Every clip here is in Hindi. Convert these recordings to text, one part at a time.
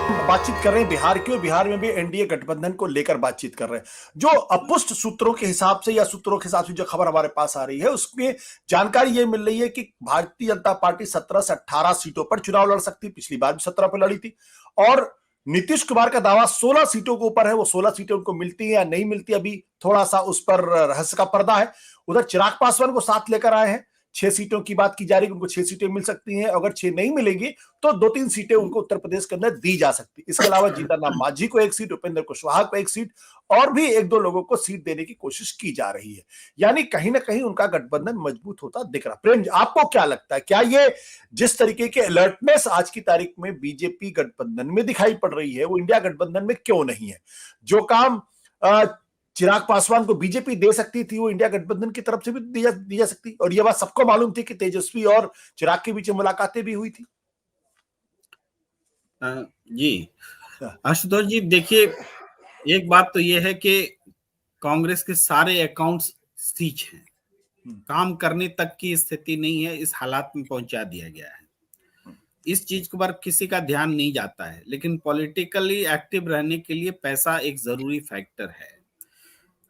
बातचीत कर रहे हैं बिहार की, और बिहार में भी एनडीए गठबंधन को लेकर बातचीत कर रहे हैं। जो अपुष्ट सूत्रों के हिसाब से या सूत्रों के हिसाब से जो खबर हमारे पास आ रही है, उसमें जानकारी ये मिल रही है कि भारतीय जनता पार्टी 17 से 18 सीटों पर चुनाव लड़ सकती है। पिछली बार भी 17 पर लड़ी थी। और नीतीश कुमार का दावा 16 सीटों के ऊपर है। वो 16 सीटें उनको मिलती है या नहीं मिलती, अभी थोड़ा सा उस पर रहस्य का पर्दा है। उधर चिराग पासवान को साथ लेकर आए हैं। 6 सीटों की बात की जा रही है, उनको 6 सीटें मिल सकती हैं। अगर 6 नहीं मिलेंगी तो 2-3 सीटें उनको उत्तर प्रदेश के अंदर दी जा सकती। इसके अलावा जीतन राम मांझी को 1 सीट, उपेंद्र कुशवाहा को 1 सीट, और भी 1-2 लोगों को सीट देने की कोशिश की जा रही है। यानी कहीं ना कहीं उनका गठबंधन मजबूत होता दिख रहा। प्रेम, आपको क्या लगता है, क्या ये जिस तरीके के अलर्टनेस आज की तारीख में बीजेपी गठबंधन में दिखाई पड़ रही है, वो इंडिया गठबंधन में क्यों नहीं है? जो काम चिराग पासवान को बीजेपी दे सकती थी, वो इंडिया गठबंधन की तरफ से भी दी जा सकती। और ये बात सबको मालूम थी कि तेजस्वी और चिराग के बीच मुलाकातें भी हुई थी। जी आशुतोष जी, देखिए, एक बात तो ये है कि कांग्रेस के सारे अकाउंट्स सीच हैं। काम करने तक की स्थिति नहीं है, इस हालात में पहुंचा दिया गया है। इस चीज पर किसी का ध्यान नहीं जाता है, लेकिन पॉलिटिकली एक्टिव रहने के लिए पैसा एक जरूरी फैक्टर है।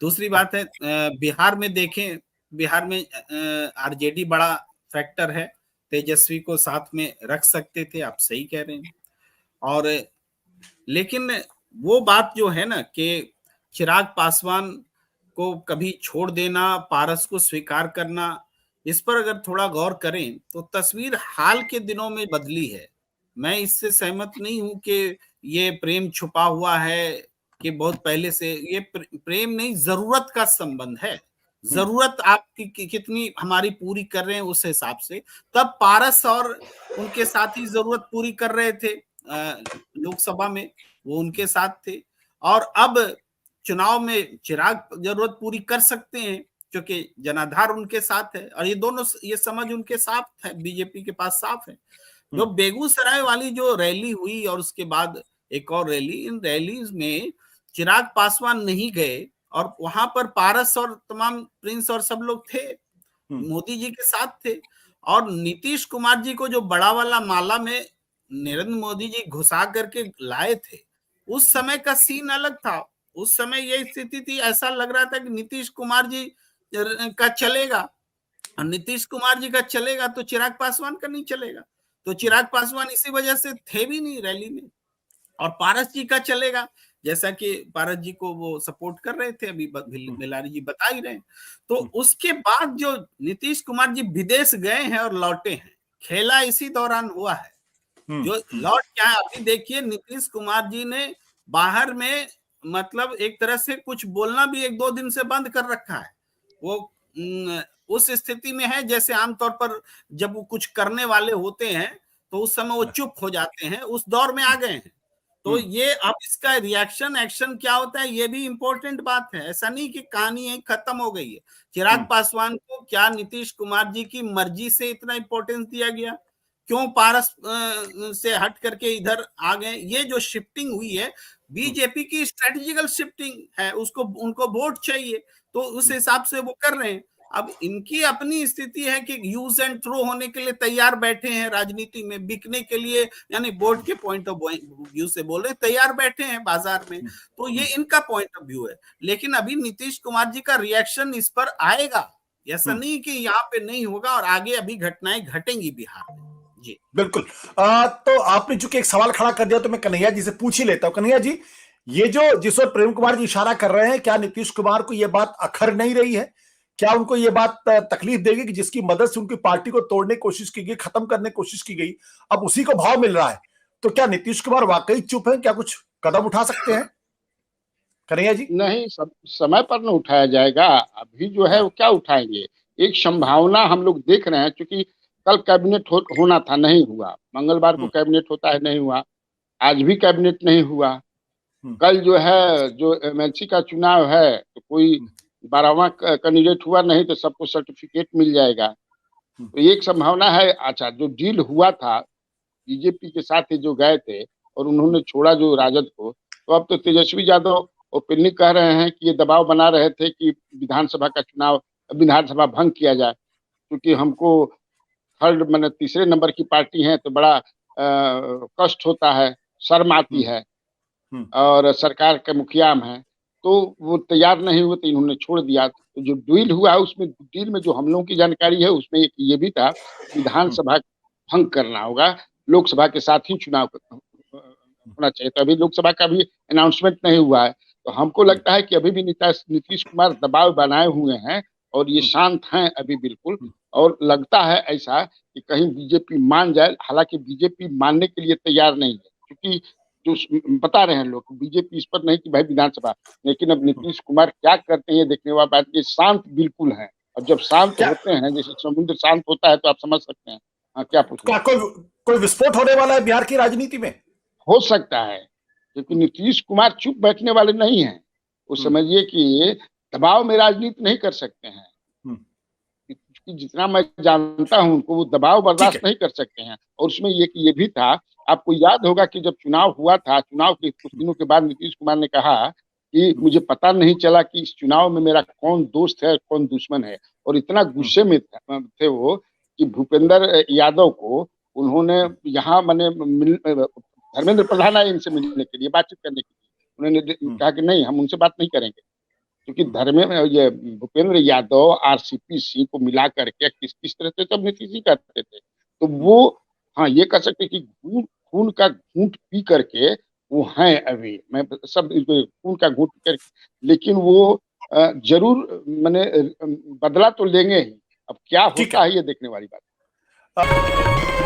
दूसरी बात है, बिहार में देखें, बिहार में आरजेडी बड़ा फैक्टर है। तेजस्वी को साथ में रख सकते थे, आप सही कह रहे हैं। और लेकिन वो बात जो है ना कि चिराग पासवान को कभी छोड़ देना, पारस को स्वीकार करना, इस पर अगर थोड़ा गौर करें तो तस्वीर हाल के दिनों में बदली है। मैं इससे सहमत नहीं हूं कि ये प्रेम छुपा हुआ है, कि बहुत पहले से ये प्रेम नहीं, जरूरत का संबंध है। जरूरत आपकी कितनी हमारी पूरी कर रहे हैं उस हिसाब से। तब पारस और उनके साथी जरूरत पूरी कर रहे थे लोकसभा में, वो उनके साथ थे। और अब चुनाव में चिराग जरूरत पूरी कर सकते हैं क्योंकि जनाधार उनके साथ है, और ये दोनों, ये समझ उनके साथ है, बीजेपी के पास साफ है। जो बेगूसराय वाली जो रैली हुई और उसके बाद एक और रैली, इन रैलीज में चिराग पासवान नहीं गए, और वहां पर पारस और तमाम प्रिंस और सब लोग थे, मोदी जी के साथ थे। और नीतीश कुमार जी को जो बड़ा वाला माला में नरेंद्र मोदी जी घुसा करके लाए थे, उस समय का सीन अलग था। उस समय ये स्थिति थी, ऐसा लग रहा था कि नीतीश कुमार जी का चलेगा, और नीतीश कुमार जी का चलेगा तो चिराग पासवान का नहीं चलेगा। तो चिराग पासवान इसी वजह से थे भी नहीं रैली में। और पारस जी का चलेगा, जैसा कि पारस जी को वो सपोर्ट कर रहे थे, अभी बेलारी जी बता ही रहे। तो उसके बाद जो नीतीश कुमार जी विदेश गए हैं और लौटे हैं, खेला इसी दौरान हुआ है। जो लौट क्या है, अभी देखिए नीतीश कुमार जी ने बाहर में मतलब एक तरह से कुछ बोलना भी 1-2 दिन से बंद कर रखा है। वो उस स्थिति में है जैसे आमतौर पर जब वो कुछ करने वाले होते हैं तो उस समय वो चुप हो जाते हैं, उस दौर में आ गए हैं। तो ये अब इसका रिएक्शन एक्शन क्या होता है, ये भी इंपॉर्टेंट बात है। ऐसा नहीं कि कहानी है खत्म हो गई है। चिराग पासवान को क्या नीतीश कुमार जी की मर्जी से इतना इंपॉर्टेंस दिया गया, क्यों पारस से हट करके इधर आ गए? ये जो शिफ्टिंग हुई है, बीजेपी की स्ट्रेटेजिकल शिफ्टिंग है, उसको उनको वोट चाहिए, तो उस हिसाब से वो कर रहे हैं। अब इनकी अपनी स्थिति है कि यूज एंड थ्रो होने के लिए तैयार बैठे हैं, राजनीति में बिकने के लिए, यानी बोर्ड के पॉइंट ऑफ व्यू से बोल रहे हैं, तैयार बैठे हैं बाजार में। तो ये इनका पॉइंट ऑफ व्यू है। लेकिन अभी नीतीश कुमार जी का रिएक्शन इस पर आएगा, ऐसा नहीं कि यहाँ पे नहीं होगा, और आगे अभी घटनाएं घटेंगी बिहार में। जी बिल्कुल। तो आपने चूंकि एक सवाल खड़ा कर दिया तो मैं कन्हैया जी से पूछ ही लेता हूं। कन्हैया जी, ये जो जिस ओर प्रेम कुमार जी इशारा कर रहे हैं, क्या नीतीश कुमार को यह बात अखर नहीं रही है? क्या उनको यह बात तकलीफ देगी कि जिसकी मदद से उनकी पार्टी को तोड़ने की कोशिश की गई, खत्म करने की कोशिश की गई, अब उसी को भाव मिल रहा है? तो क्या नीतीश कुमार वाकई चुप है? क्या कुछ कदम उठा सकते हैं कन्हैया जी? नहीं, समय पर न उठाया जाएगा। अभी जो है वो क्या उठाएंगे? एक संभावना हम लोग देख रहे हैं, क्योंकि कल कैबिनेट होना था, नहीं हुआ। मंगलवार को कैबिनेट होता है, नहीं हुआ। आज भी कैबिनेट नहीं हुआ। कल जो है, जो एमएलसी का चुनाव है, तो कोई 12वां कैंडिडेट हुआ नहीं तो सबको सर्टिफिकेट मिल जाएगा। तो एक संभावना है। अच्छा, जो डील हुआ था बीजेपी के साथ ही जो गए थे और उन्होंने छोड़ा जो राजद को, तो अब तो तेजस्वी यादव ओपनली कह रहे हैं कि ये दबाव बना रहे थे कि विधानसभा का चुनाव, विधानसभा भंग किया जाए, क्योंकि हमको थर्ड, मैंने तीसरे नंबर की पार्टी है तो बड़ा कष्ट होता है, शर्म आती है और सरकार के मुखिया में है, तो वो तैयार नहीं हुए तो इन्होंने छोड़ दिया। तो जो डील हुआ उसमें, डील में जो हम लोगों की जानकारी है उसमें एक ये भी था, विधानसभा भंग करना होगा, लोकसभा के साथ ही चुनाव होना चाहिए। तो अभी लोकसभा का भी अनाउंसमेंट नहीं हुआ है, तो हमको लगता है कि अभी भी नीतीश कुमार दबाव बनाए हुए हैं और ये शांत हैं अभी बिल्कुल। और लगता है ऐसा कि कहीं बीजेपी मान जाए, हालांकि बीजेपी मानने के लिए तैयार नहीं है, क्योंकि जो बता रहे हैं लोग बीजेपी इस पर नहीं कि भाई विधानसभा, लेकिन अब नीतीश कुमार क्या करते हैं ये देखने वाली बात। ये शांत बिल्कुल है, और जब शांत होते हैं, जैसे समुद्र शांत होता है, तो आप समझ सकते हैं। हाँ, क्या पूछ रहे हैं? क्या कोई विस्फोट होने वाला है बिहार की राजनीति में? हो सकता है, क्योंकि नीतीश कुमार चुप बैठने वाले नहीं हैं। वो समझिए कि दबाव में राजनीति नहीं कर सकते हैं, क्योंकि जितना मैं जानता हूं उनको, वो दबाव बर्दाश्त नहीं कर सकते हैं। और उसमें ये भी था, आपको याद होगा कि जब चुनाव हुआ था, चुनाव के कुछ दिनों के बाद नीतीश कुमार ने कहा कि मुझे पता नहीं चला कि इस चुनाव में मेरा कौन दोस्त है कौन दुश्मन है। और इतना गुस्से में थे वो कि भूपेंद्र यादव को उन्होंने यहाँ धर्मेंद्र प्रधान आए इनसे मिलने के लिए, बातचीत करने के लिए। उन्होंने कहा कि नहीं, हम उनसे बात नहीं करेंगे, क्योंकि ये भूपेंद्र यादव आरसीपी सिंह को मिला करके किस तरह से सब नीतीश जी करते थे। तो वो, हाँ, ये कह सकते कि खून का घूंट पी करके वो हैं अभी, मैं सब खून का घूंट पी करके, लेकिन वो जरूर बदला तो लेंगे ही। अब क्या होता है ये देखने वाली बात है।